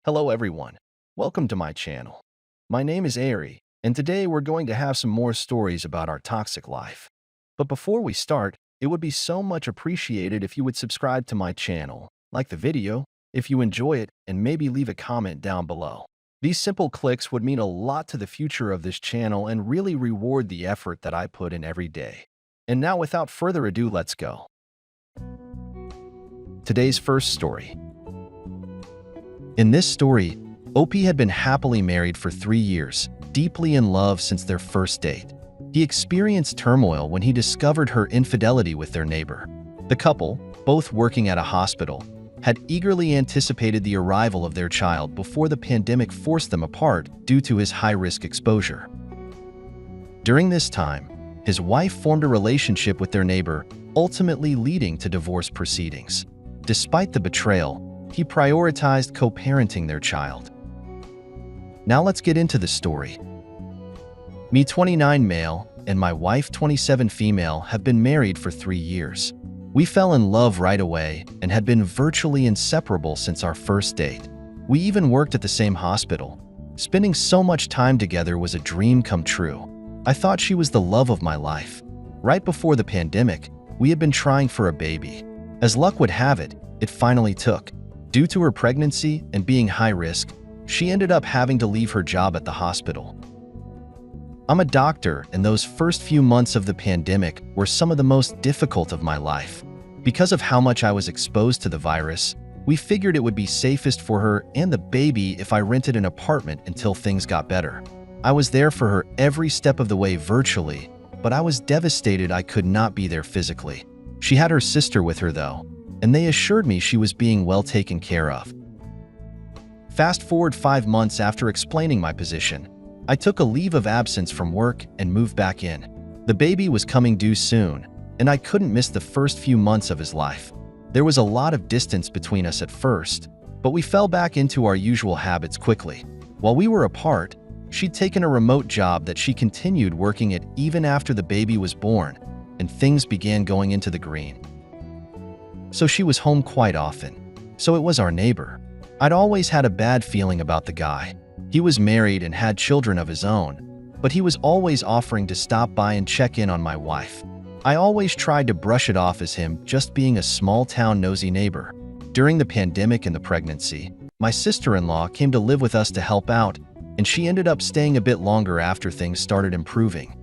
Hello everyone, welcome to my channel. My name is Ari, and today we're going to have some more stories about our toxic life. But before we start, it would be so much appreciated if you would subscribe to my channel, like the video, if you enjoy it, and maybe leave a comment down below. These simple clicks would mean a lot to the future of this channel and really reward the effort that I put in every day. And now without further ado, let's go. Today's first story. In this story, Opie had been happily married for 3 years, deeply in love since their first date. He experienced turmoil when he discovered her infidelity with their neighbor. The couple, both working at a hospital, had eagerly anticipated the arrival of their child before the pandemic forced them apart due to his high-risk exposure. During this time, his wife formed a relationship with their neighbor, ultimately leading to divorce proceedings. Despite the betrayal, he prioritized co-parenting their child. Now let's get into the story. Me, 29 male, and my wife, 27 female, have been married for 3 years. We fell in love right away and had been virtually inseparable since our first date. We even worked at the same hospital. Spending so much time together was a dream come true. I thought she was the love of my life. Right before the pandemic, we had been trying for a baby. As luck would have it, it finally took. Due to her pregnancy and being high risk, she ended up having to leave her job at the hospital. I'm a doctor, and those first few months of the pandemic were some of the most difficult of my life. Because of how much I was exposed to the virus, we figured it would be safest for her and the baby if I rented an apartment until things got better. I was there for her every step of the way virtually, but I was devastated I could not be there physically. She had her sister with her though, and they assured me she was being well taken care of. Fast forward 5 months after explaining my position, I took a leave of absence from work and moved back in. The baby was coming due soon, and I couldn't miss the first few months of his life. There was a lot of distance between us at first, but we fell back into our usual habits quickly. While we were apart, she'd taken a remote job that she continued working at even after the baby was born, and things began going into the green. So she was home quite often. So it was our neighbor. I'd always had a bad feeling about the guy. He was married and had children of his own, but he was always offering to stop by and check in on my wife. I always tried to brush it off as him just being a small-town nosy neighbor. During the pandemic and the pregnancy, my sister-in-law came to live with us to help out, and she ended up staying a bit longer after things started improving.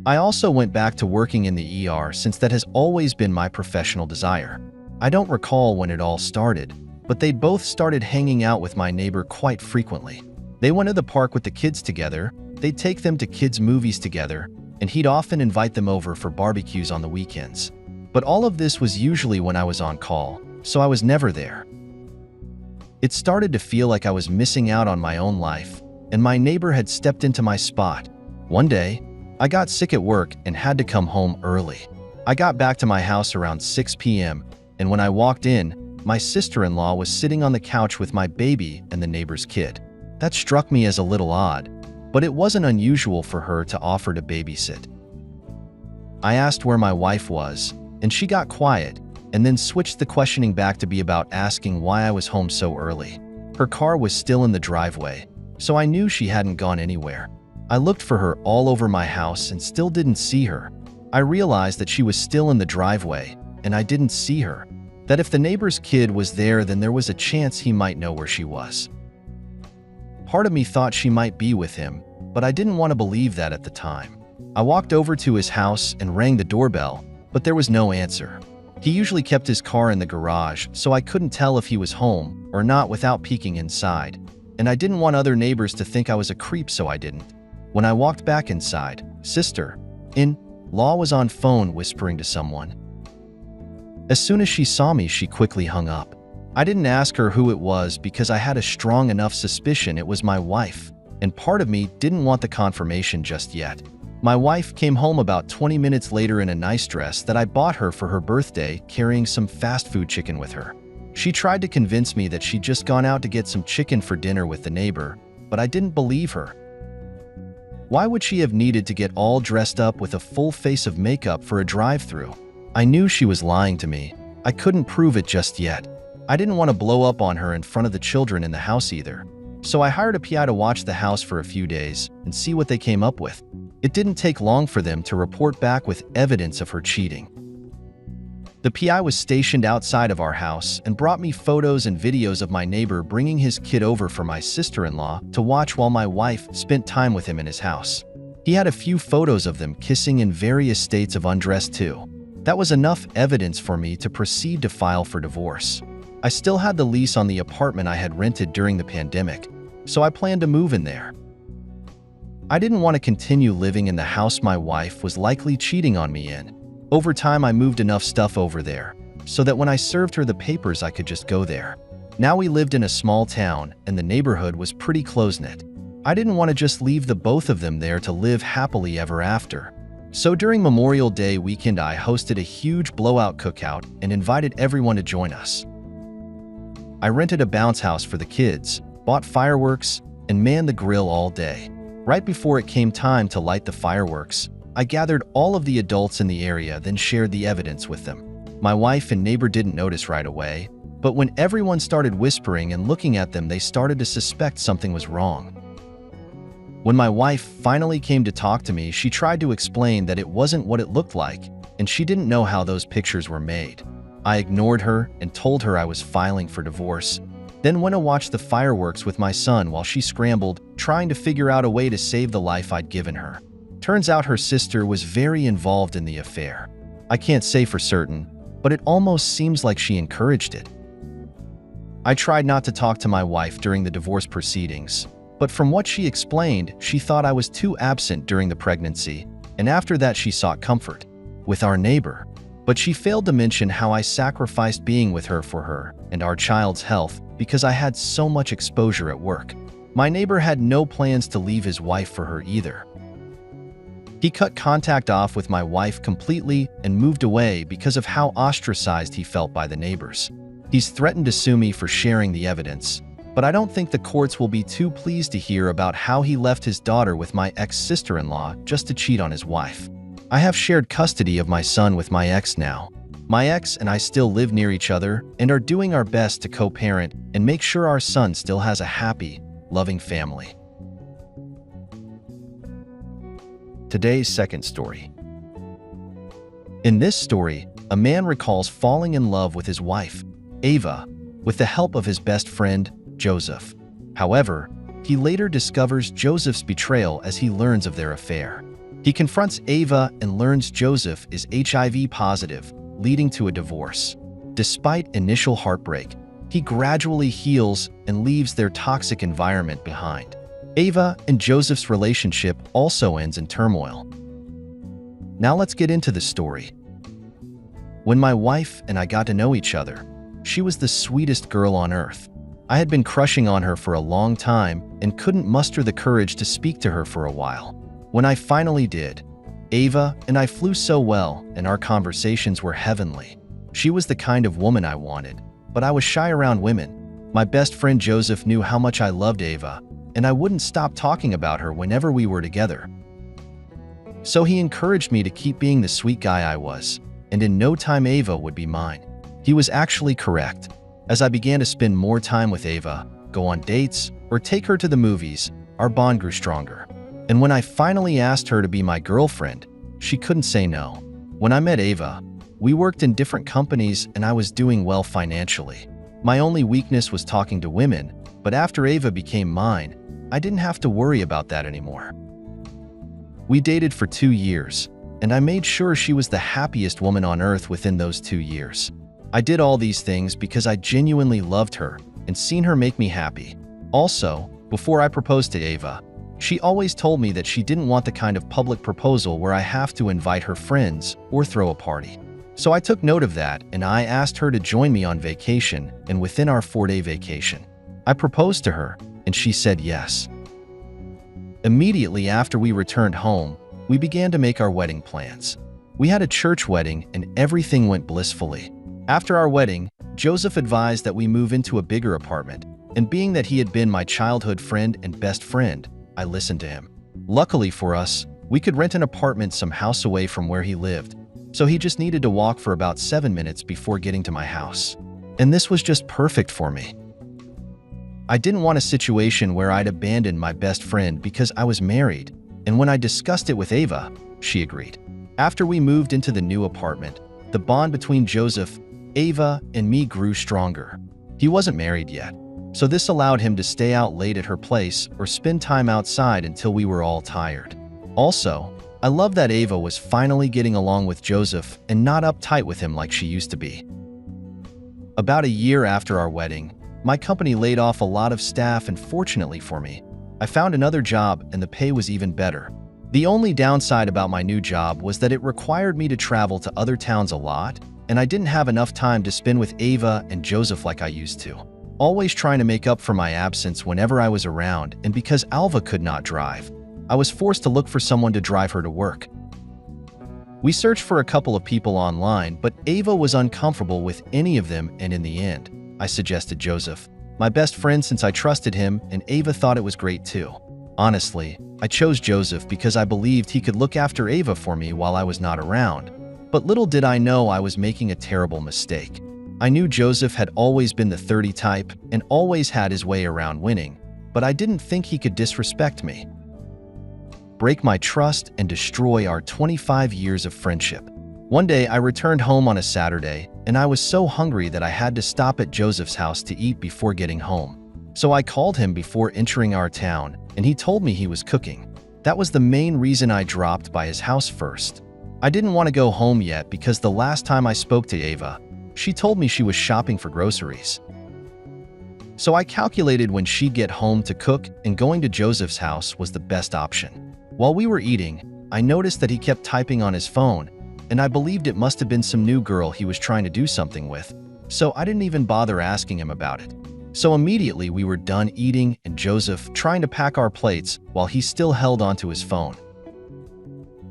I also went back to working in the ER since that has always been my professional desire. I don't recall when it all started, but they both started hanging out with my neighbor quite frequently. They went to the park with the kids together, they'd take them to kids' movies together, and he'd often invite them over for barbecues on the weekends. But all of this was usually when I was on call, so I was never there. It started to feel like I was missing out on my own life, and my neighbor had stepped into my spot. One day, I got sick at work and had to come home early. I got back to my house around 6 p.m., and when I walked in, my sister-in-law was sitting on the couch with my baby and the neighbor's kid. That struck me as a little odd, but it wasn't unusual for her to offer to babysit. I asked where my wife was, and she got quiet, and then switched the questioning back to be about asking why I was home so early. Her car was still in the driveway, so I knew she hadn't gone anywhere. I looked for her all over my house and still didn't see her. I realized that she was still in the driveway, and I didn't see her. That if the neighbor's kid was there, then there was a chance he might know where she was. Part of me thought she might be with him, but I didn't want to believe that at the time. I walked over to his house and rang the doorbell, but there was no answer. He usually kept his car in the garage, so I couldn't tell if he was home or not without peeking inside. And I didn't want other neighbors to think I was a creep, so I didn't. When I walked back inside, sister-in-law was on phone whispering to someone. As soon as she saw me, she quickly hung up. I didn't ask her who it was because I had a strong enough suspicion it was my wife, and part of me didn't want the confirmation just yet. My wife came home about 20 minutes later in a nice dress that I bought her for her birthday, carrying some fast food chicken with her. She tried to convince me that she'd just gone out to get some chicken for dinner with the neighbor, but I didn't believe her. Why would she have needed to get all dressed up with a full face of makeup for a drive-thru? I knew she was lying to me. I couldn't prove it just yet. I didn't want to blow up on her in front of the children in the house either. So I hired a PI to watch the house for a few days and see what they came up with. It didn't take long for them to report back with evidence of her cheating. The PI was stationed outside of our house and brought me photos and videos of my neighbor bringing his kid over for my sister-in-law to watch while my wife spent time with him in his house. He had a few photos of them kissing in various states of undress too. That was enough evidence for me to proceed to file for divorce. I still had the lease on the apartment I had rented during the pandemic, so I planned to move in there. I didn't want to continue living in the house my wife was likely cheating on me in. Over time, I moved enough stuff over there so that when I served her the papers, I could just go there. Now we lived in a small town and the neighborhood was pretty close-knit. I didn't want to just leave the both of them there to live happily ever after. So during Memorial Day weekend, I hosted a huge blowout cookout and invited everyone to join us. I rented a bounce house for the kids, bought fireworks, and manned the grill all day. Right before it came time to light the fireworks, I gathered all of the adults in the area, then shared the evidence with them. My wife and neighbor didn't notice right away, but when everyone started whispering and looking at them, they started to suspect something was wrong. When my wife finally came to talk to me, she tried to explain that it wasn't what it looked like, and she didn't know how those pictures were made. I ignored her and told her I was filing for divorce, then went to watch the fireworks with my son while she scrambled, trying to figure out a way to save the life I'd given her. Turns out her sister was very involved in the affair. I can't say for certain, but it almost seems like she encouraged it. I tried not to talk to my wife during the divorce proceedings, but from what she explained, she thought I was too absent during the pregnancy, and after that she sought comfort with our neighbor. But she failed to mention how I sacrificed being with her for her and our child's health because I had so much exposure at work. My neighbor had no plans to leave his wife for her either. He cut contact off with my wife completely and moved away because of how ostracized he felt by the neighbors. He's threatened to sue me for sharing the evidence, but I don't think the courts will be too pleased to hear about how he left his daughter with my ex-sister-in-law just to cheat on his wife. I have shared custody of my son with my ex now. My ex and I still live near each other and are doing our best to co-parent and make sure our son still has a happy, loving family. Today's second story. In this story, a man recalls falling in love with his wife, Ava, with the help of his best friend, Joseph. However, he later discovers Joseph's betrayal as he learns of their affair. He confronts Ava and learns Joseph is HIV positive, leading to a divorce. Despite initial heartbreak, he gradually heals and leaves their toxic environment behind. Ava and Joseph's relationship also ends in turmoil. Now let's get into the story. When my wife and I got to know each other, she was the sweetest girl on earth. I had been crushing on her for a long time and couldn't muster the courage to speak to her for a while. When I finally did, Ava and I flew so well and our conversations were heavenly. She was the kind of woman I wanted, but I was shy around women. My best friend Joseph knew how much I loved Ava, and I wouldn't stop talking about her whenever we were together. So he encouraged me to keep being the sweet guy I was, and in no time Ava would be mine. He was actually correct. As I began to spend more time with Ava, go on dates, or take her to the movies, our bond grew stronger. And when I finally asked her to be my girlfriend, she couldn't say no. When I met Ava, we worked in different companies and I was doing well financially. My only weakness was talking to women, but after Ava became mine, I didn't have to worry about that anymore. We dated for 2 years, and I made sure she was the happiest woman on earth within those 2 years. I did all these things because I genuinely loved her and seen her make me happy. Also, before I proposed to Ava, she always told me that she didn't want the kind of public proposal where I have to invite her friends or throw a party. So I took note of that and I asked her to join me on vacation, and within our 4-day vacation, I proposed to her and she said yes. Immediately after we returned home, we began to make our wedding plans. We had a church wedding and everything went blissfully. After our wedding, Joseph advised that we move into a bigger apartment, and being that he had been my childhood friend and best friend, I listened to him. Luckily for us, we could rent an apartment some house away from where he lived, so he just needed to walk for about 7 minutes before getting to my house. and this was just perfect for me. I didn't want a situation where I'd abandon my best friend because I was married, and when I discussed it with Ava, she agreed. After we moved into the new apartment, the bond between Joseph, Ava, and me grew stronger. He wasn't married yet, so this allowed him to stay out late at her place or spend time outside until we were all tired. Also, I love that Ava was finally getting along with Joseph and not uptight with him like she used to be. About a year after our wedding, my company laid off a lot of staff, and fortunately for me, I found another job and the pay was even better. The only downside about my new job was that it required me to travel to other towns a lot, and I didn't have enough time to spend with Ava and Joseph like I used to. Always trying to make up for my absence whenever I was around, and because Alva could not drive, I was forced to look for someone to drive her to work. We searched for a couple of people online, but Ava was uncomfortable with any of them, and in the end, I suggested Joseph, my best friend since I trusted him, and Ava thought it was great too. Honestly, I chose Joseph because I believed he could look after Ava for me while I was not around. But little did I know I was making a terrible mistake. I knew Joseph had always been the 30 type and always had his way around winning, but I didn't think he could disrespect me, break my trust, and destroy our 25 years of friendship. One day, I returned home on a Saturday, and I was so hungry that I had to stop at Joseph's house to eat before getting home. So I called him before entering our town, and he told me he was cooking. That was the main reason I dropped by his house first. I didn't want to go home yet because the last time I spoke to Ava, she told me she was shopping for groceries. So I calculated when she'd get home to cook, and going to Joseph's house was the best option. While we were eating, I noticed that he kept typing on his phone, and I believed it must have been some new girl he was trying to do something with, so I didn't even bother asking him about it. So immediately we were done eating and Joseph trying to pack our plates while he still held onto his phone.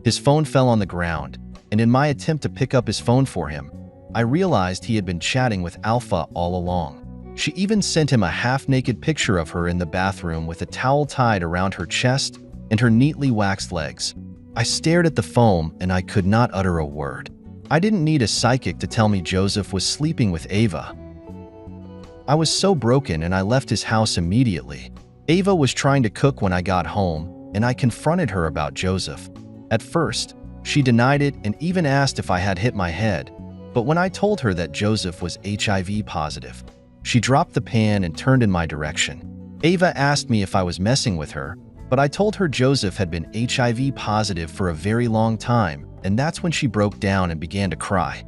His phone fell on the ground, and in my attempt to pick up his phone for him, I realized he had been chatting with Alpha all along. She even sent him a half-naked picture of her in the bathroom with a towel tied around her chest and her neatly waxed legs. I stared at the phone and I could not utter a word. I didn't need a psychic to tell me Joseph was sleeping with Ava. I was so broken and I left his house immediately. Ava was trying to cook when I got home, and I confronted her about Joseph. At first, she denied it and even asked if I had hit my head, but when I told her that Joseph was HIV positive, she dropped the pan and turned in my direction. Ava asked me if I was messing with her, but I told her Joseph had been HIV positive for a very long time, and that's when she broke down and began to cry.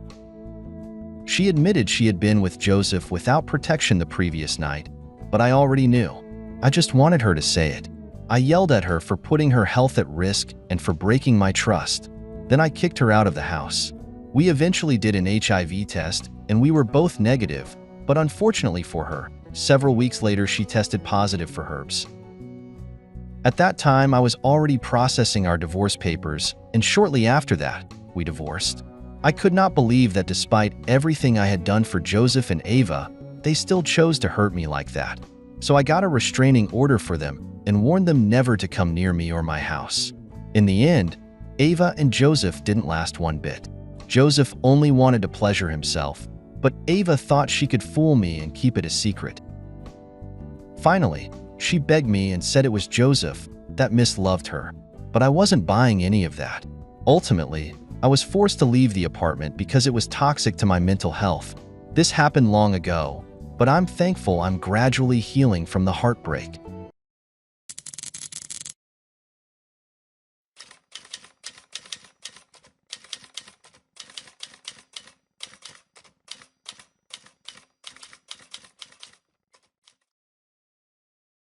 She admitted she had been with Joseph without protection the previous night, but I already knew. I just wanted her to say it. I yelled at her for putting her health at risk and for breaking my trust. Then I kicked her out of the house. We eventually did an HIV test, and we were both negative, but unfortunately for her, several weeks later she tested positive for herpes. At that time, I was already processing our divorce papers, and shortly after that, we divorced. I could not believe that despite everything I had done for Joseph and Ava, they still chose to hurt me like that. So I got a restraining order for them and warned them never to come near me or my house. In the end, Ava and Joseph didn't last one bit. Joseph only wanted to pleasure himself, but Ava thought she could fool me and keep it a secret. Finally, she begged me and said it was Joseph that misloved her, but I wasn't buying any of that. Ultimately, I was forced to leave the apartment because it was toxic to my mental health. This happened long ago, but I'm thankful I'm gradually healing from the heartbreak.